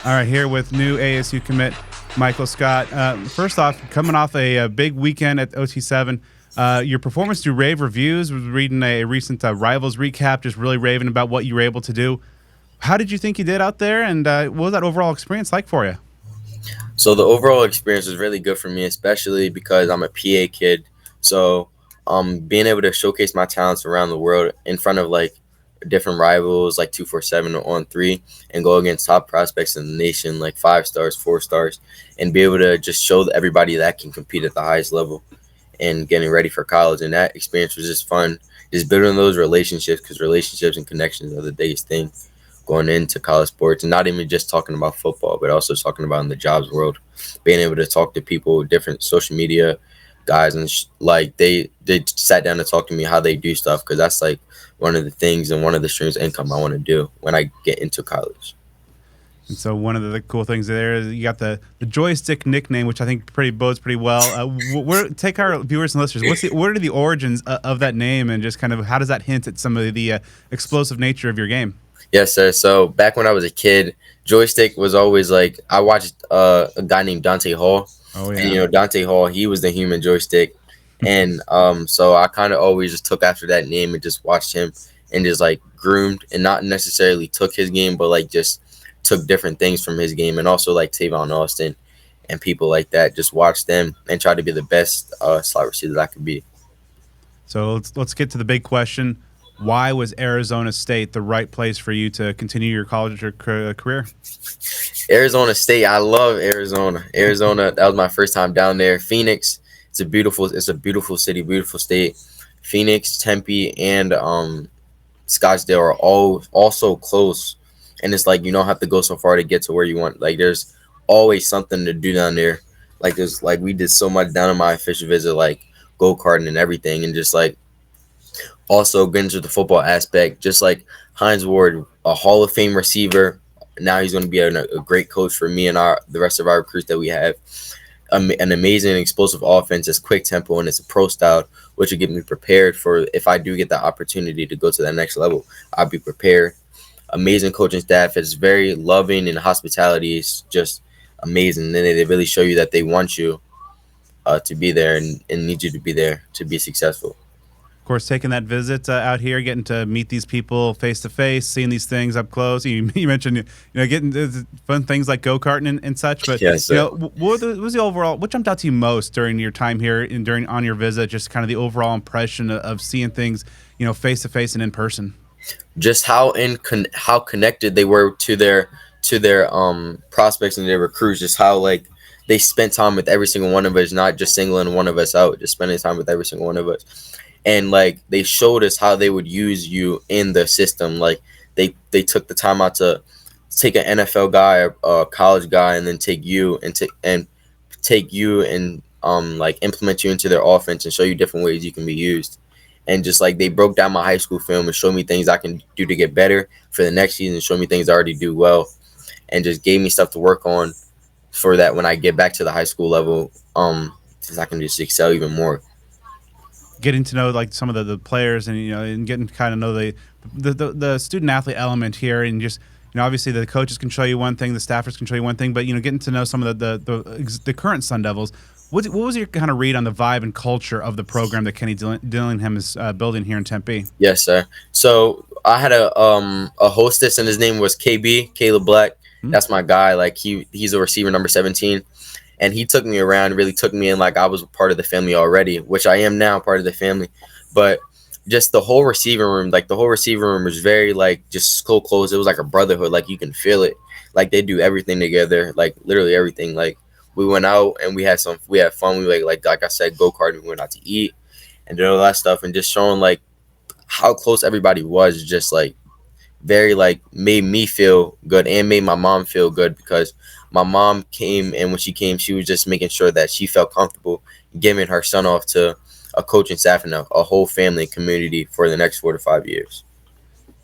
All right, here with new ASU commit Michael Scott. First off, coming off a big weekend at OT7, your performance drew rave reviews. Was reading a recent Rivals recap, just really raving about what you were able to do. How did you think you did out there, and what was that overall experience like for you? So the overall experience was really good for me, especially because I'm a PA kid. So being able to showcase my talents around the world in front of like different rivals like 247 or on three and go against top prospects in the nation like 5 stars, 4 stars, and be able to just show everybody that can compete at the highest level and getting ready for college. And that experience was just fun, just building those relationships, because relationships and connections are the biggest thing going into college sports, and not even just talking about football, but also talking about in the jobs world, being able to talk to people, different social media guys, and like they sat down and talked to me how they do stuff, because that's like one of the things and one of the streams of income I want to do when I get into college. And so one of the cool things there is you got the joystick nickname, which I think bodes pretty well. Take our viewers and listeners. What are the origins of that name, and just kind of how does that hint at some of the explosive nature of your game? Yes, sir. So back when I was a kid, joystick was always like, I watched a guy named Dante Hall. Oh yeah. And Dante Hall, he was the human joystick. And so I kind of always just took after that name and just watched him and just like groomed, and not necessarily took his game, but like just took different things from his game, and also like Tavon Austin and people like that. Just watched them and tried to be the best slot receiver that I could be. So let's get to the big question. Why was Arizona State the right place for you to continue your college or career? Arizona State, I love Arizona. Arizona, that was my first time down there. Phoenix, it's a beautiful city, beautiful state. Phoenix, Tempe, and Scottsdale are all also close, and it's like you don't have to go so far to get to where you want. Like there's always something to do down there. Like we did so much down on my official visit, like go-karting and everything, and just like also getting to the football aspect, just like Hines Ward, a Hall of Fame receiver. Now he's going to be a great coach for me and the rest of our recruits that we have. An amazing explosive offense, it's quick tempo, and it's a pro style, which will get me prepared for if I do get the opportunity to go to that next level. I'll be prepared. Amazing coaching staff. It's very loving, and hospitality is just amazing. And then they really show you that they want you to be there and need you to be there to be successful. Of course, taking that visit out here, getting to meet these people face to face, seeing these things up close. You mentioned getting fun things like go karting and such. But yes, what was the overall? What jumped out to you most during your time here and on your visit? Just kind of the overall impression of seeing things face to face and in person. Just how connected they were to their prospects and their recruits. Just how like they spent time with every single one of us, not just singling one of us out, just spending time with every single one of us. And like they showed us how they would use you in the system. Like they took the time out to take an NFL guy, a college guy, and then take you and like implement you into their offense and show you different ways you can be used. And just like they broke down my high school film and showed me things I can do to get better for the next season, show me things I already do well, and just gave me stuff to work on for that when I get back to the high school level, so I can just excel even more. Getting to know like some of the players, and and getting to kind of know the student athlete element here, and just obviously the coaches can show you one thing, the staffers can show you one thing, but getting to know some of the current Sun Devils. What was your kind of read on the vibe and culture of the program that Kenny Dillingham is building here in Tempe? Yes, sir. So I had a hostess, and his name was KB, Caleb Black. Mm-hmm. That's my guy. Like he's a receiver number 17. And he took me around, really took me in like I was part of the family already, which I am now, part of the family. But just the whole receiving room was very like just so close. It was like a brotherhood. Like you can feel it. Like they do everything together, like literally everything. Like we went out and we had fun. We like I said, go kart. We went out to eat and did all that stuff, and just showing like how close everybody was. Just like very like made me feel good and made my mom feel good, because my mom came, and when she came, she was just making sure that she felt comfortable giving her son off to a coaching staff and a whole family community for the next 4 to 5 years.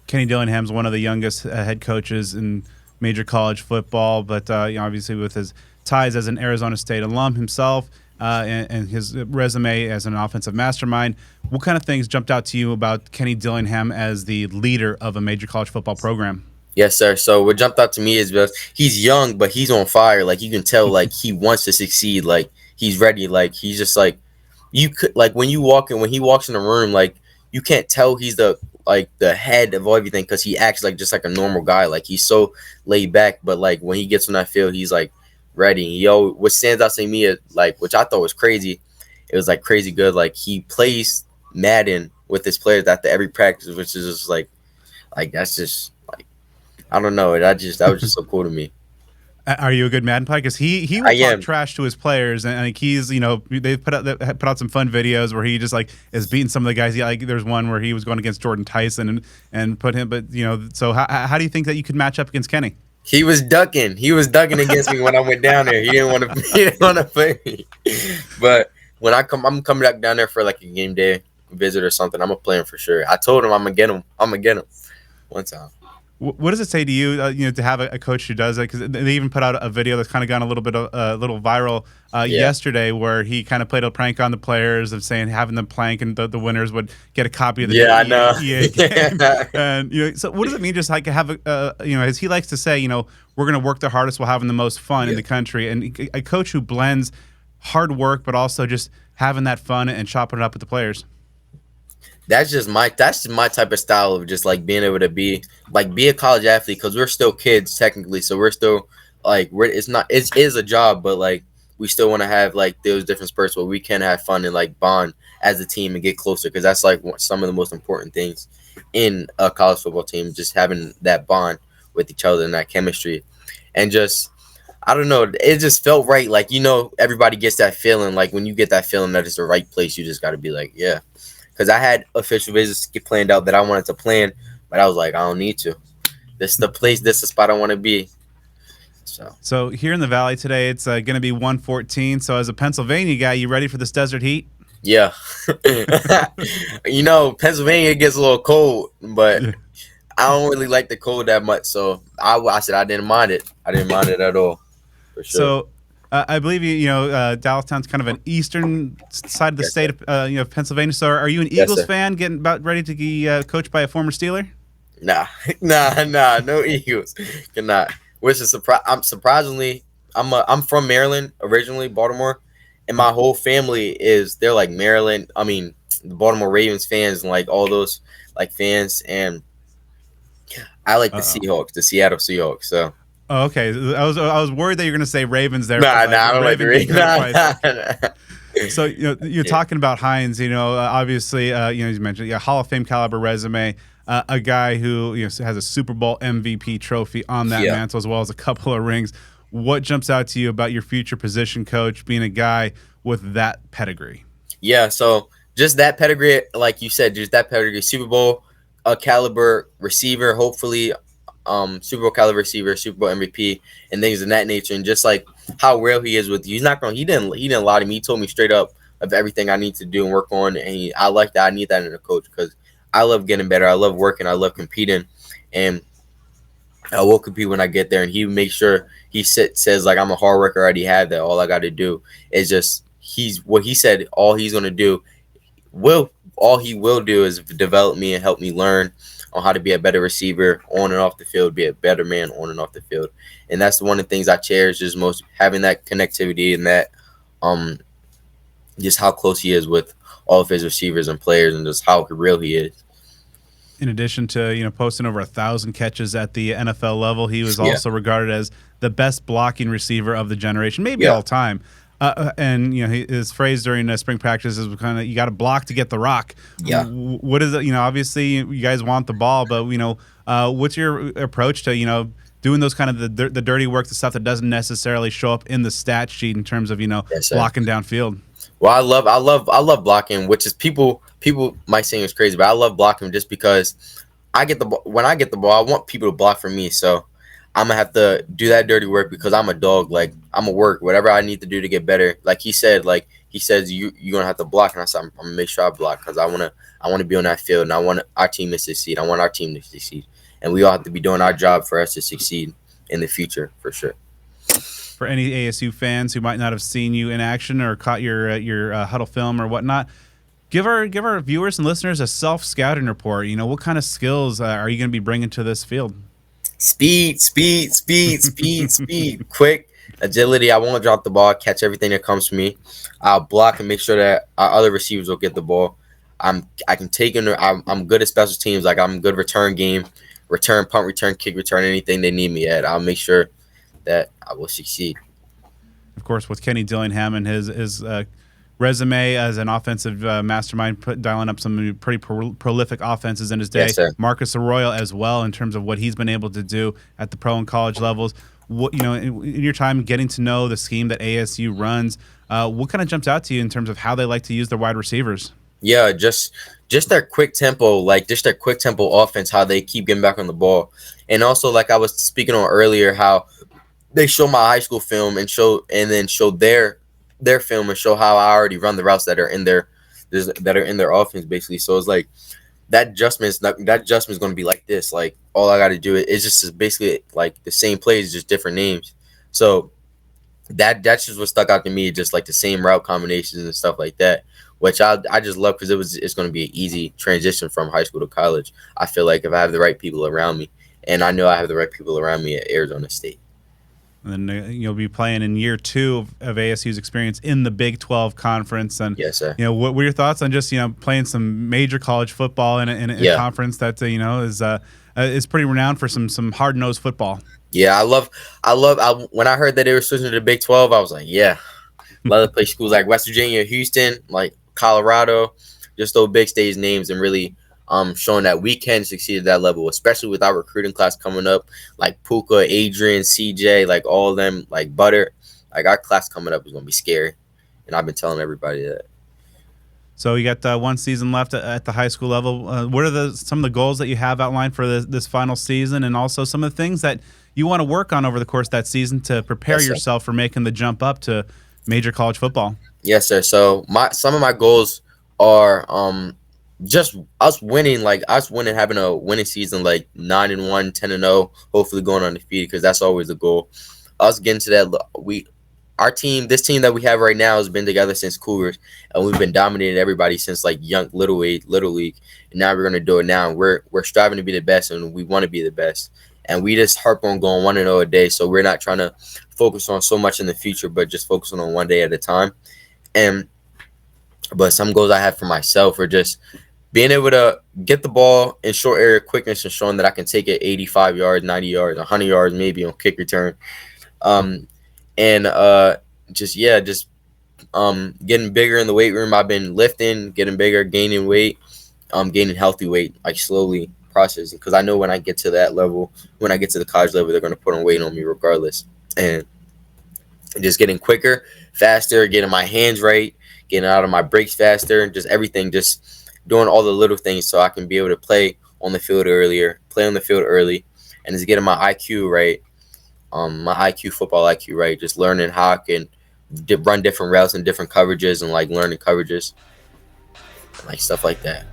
Kenny Dillingham's one of the youngest head coaches in major college football, but obviously with his ties as an Arizona State alum himself and his resume as an offensive mastermind, what kind of things jumped out to you about Kenny Dillingham as the leader of a major college football program? Yes, sir. So what jumped out to me is just he's young, but he's on fire. Like you can tell, like he wants to succeed. Like he's ready. Like he's just like you could like when you walk in when he walks in the room, like you can't tell he's the head of everything because he acts like just like a normal guy. Like he's so laid back, but like when he gets on that field, he's like ready. Yo, what stands out to me is like which I thought was crazy. It was like crazy good. Like he plays Madden with his players after every practice, which is just like that's just like I don't know. That was just so cool to me. Are you a good Madden player? Because he I will talk am. trash to his players, and like he's they put out some fun videos where he just like is beating some of the guys. Like there's one where he was going against Jordan Tyson and put him. But so how do you think that you could match up against Kenny? He was ducking. He was ducking against me when I went down there. He didn't want to. He didn't want to play me. But when I'm coming back down there for like a game day visit or something. I'm gonna play him for sure. I told him I'm gonna get him. I'm gonna get him one time. What does it say to you, to have a coach who does that? Because they even put out a video that's kind of gone a little viral yesterday, where he kind of played a prank on the players of saying having them plank and the winners would get a copy of the I know. EA game. And so what does it mean? Just like have as he likes to say, we're going to work the hardest while having the most fun in the country, and a coach who blends hard work but also just having that fun and chopping it up with the players. That's my type of style of just like being able to be a college athlete because we're still kids technically, so we're still like it is a job, but like we still want to have like those different spurts where we can have fun and like bond as a team and get closer because that's like some of the most important things in a college football team, just having that bond with each other and that chemistry, and just I don't know, it just felt right. Like everybody gets that feeling. Like when you get that feeling that it's the right place, you just got to be like, yeah. Because I had official visits get planned out that I wanted to plan, but I was like, I don't need to. This is the place. This is the spot I want to be. So here in the Valley today, it's going to be 114. So as a Pennsylvania guy, you ready for this desert heat? Yeah. Pennsylvania gets a little cold, but I don't really like the cold that much. So I said I didn't mind it. I didn't mind it at all. For sure. So I believe Dallastown's kind of an eastern side of the state of Pennsylvania. So are you an Eagles fan getting about ready to be coached by a former Steeler? Nah, no Eagles. Cannot. Which is I'm from Maryland originally, Baltimore, and my whole family they're like Maryland. I mean, the Baltimore Ravens fans and like all those like fans, and I like the Seahawks, the Seattle Seahawks. So. Oh, okay. I was worried that you're going to say Ravens there. I don't like the Ravens. So you're talking about Hines. Obviously, you mentioned Hall of Fame caliber resume. A guy who has a Super Bowl MVP trophy on that mantle, as well as a couple of rings. What jumps out to you about your future position coach being a guy with that pedigree? Yeah, so just that pedigree, like you said, just that pedigree, Super Bowl caliber receiver, hopefully. Super Bowl caliber receiver, Super Bowl MVP, and things of that nature, and just like how real he is with you. He didn't lie to me. He told me straight up of everything I need to do and work on, and I like that. I need that in a coach because I love getting better. I love working. I love competing, and I will compete when I get there. And he makes sure he says like I'm a hard worker. I already have that. All I got to do is just what he said. All he will do is develop me and help me learn on how to be a better receiver on and off the field, be a better man on and off the field. And that's one of the things I cherish is most, having that connectivity and that just how close he is with all of his receivers and players and just how real he is. In addition to posting over 1,000 catches at the NFL level, he was also regarded as the best blocking receiver of the generation, maybe all time. And his phrase during spring practices was kind of, you got to block to get the rock. Yeah. What is it? Obviously you guys want the ball, but what's your approach to doing those kind of the dirty work, the stuff that doesn't necessarily show up in the stat sheet in terms of blocking downfield? Well, I love blocking, which is people might say it's crazy, but I love blocking just because when I get the ball, I want people to block for me. So I'm gonna have to do that dirty work because I'm a dog. Like I'm gonna work whatever I need to do to get better. Like he says you're gonna have to block, and I said I'm gonna make sure I block because I wanna be on that field, and I want our team to succeed. I want our team to succeed, and we all have to be doing our job for us to succeed in the future for sure. For any ASU fans who might not have seen you in action or caught your huddle film or whatnot, give our viewers and listeners a self-scouting report. What kind of skills are you going to be bringing to this field? Speed, speed, speed, speed, speed, quick agility. I won't drop the ball, catch everything that comes to me. I'll block and make sure that our other receivers will get the ball. I can take in. I'm good at special teams. Like I'm good return game, return punt, return kick, return anything they need me at. I'll make sure that I will succeed. Of course, with Kenny Dillingham and his resume as an offensive mastermind, dialing up some pretty prolific offenses in his day. Yes, sir. Marcus Arroyo as well, in terms of what he's been able to do at the pro and college levels. What, you know, in your time getting to know the scheme that ASU runs, what kind of jumps out to you in terms of how they like to use their wide receivers? Yeah, just their quick tempo, like just their quick tempo offense, how they keep getting back on the ball, and also like I was speaking on earlier, how they show my high school film and then show their film and show how I already run the routes that are in their offense basically. So it's like that adjustment is going to be like this. Like all I got to do is just basically like the same plays, just different names. So that's just what stuck out to me, just like the same route combinations and stuff like that, which I just love because it's going to be an easy transition from high school to college. I feel like if I have the right people around me, and I know I have the right people around me at Arizona State. And then you'll be playing in year 2 of ASU's experience in the Big 12 conference. And Yes, sir. you know, what were your thoughts on just playing some major college football in a conference that is pretty renowned for some hard nosed football? Yeah, when I heard that they were switching to the Big 12, I was like, yeah, love to play schools like West Virginia, Houston, like Colorado, just those big stage names, and really showing that we can succeed at that level, especially with our recruiting class coming up, like Puka, Adrian, CJ, like all of them, like Butter. Like our class coming up is gonna be scary, and I've been telling everybody that. So you got one season left at the high school level. What are some of the goals that you have outlined for this final season, and also some of the things that you want to work on over the course of that season to prepare yourself for making the jump up to major college football? Yes, sir. So some of my goals are just us winning, having a winning season, like 9-1, 10-0, hopefully going undefeated, because that's always the goal. Us getting to that, this team that we have right now has been together since Cougars, and we've been dominating everybody since like young little league, and now we're gonna do it now. We're striving to be the best, and we want to be the best, and we just harp on going 1-0 a day. So we're not trying to focus on so much in the future, but just focusing on one day at a time. But some goals I have for myself are just being able to get the ball in short area quickness and showing that I can take it 85 yards, 90 yards, 100 yards maybe on kick return. Getting bigger in the weight room. I've been lifting, getting bigger, gaining weight, gaining healthy weight, like slowly processing, because I know when I get to that level, when I get to the college level, they're going to put on weight on me regardless. And just getting quicker, faster, getting my hands right, getting out of my breaks faster, and just everything, just doing all the little things so I can be able to play on the field early, and just getting my IQ right, football IQ right, just learning how I can run different routes and different coverages, and like learning coverages, and like stuff like that.